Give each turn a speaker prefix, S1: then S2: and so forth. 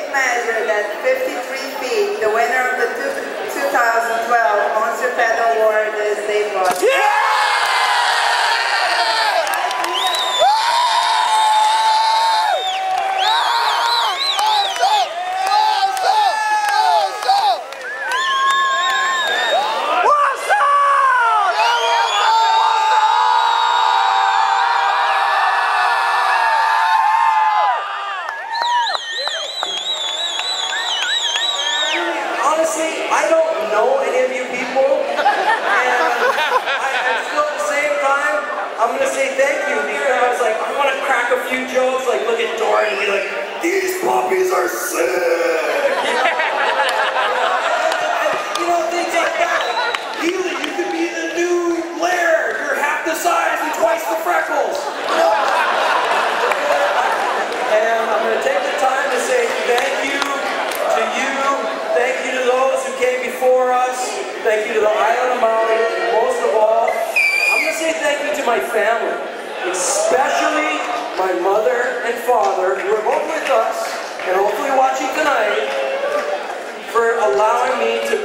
S1: weight measured at 53 feet, the winner of the 2012 Monster Pet Award is Dave Ross.
S2: Yeah!
S3: Honestly, I don't know any of you people, and I'm still at the same time, I'm going to say thank you, because like, I want to crack a few jokes, like look at Dory and be like, these puppies are sick! You know, things like that. Like, Healy, you could be the new Laird, you're half the size and twice the freckles. And I'm going to take the time to say thank you to you. Thank you to those who came before us. Thank you to the island of Maui. And most of all, I'm going to say thank you to my family, especially my mother and father, who are both with us and hopefully watching tonight, for allowing me to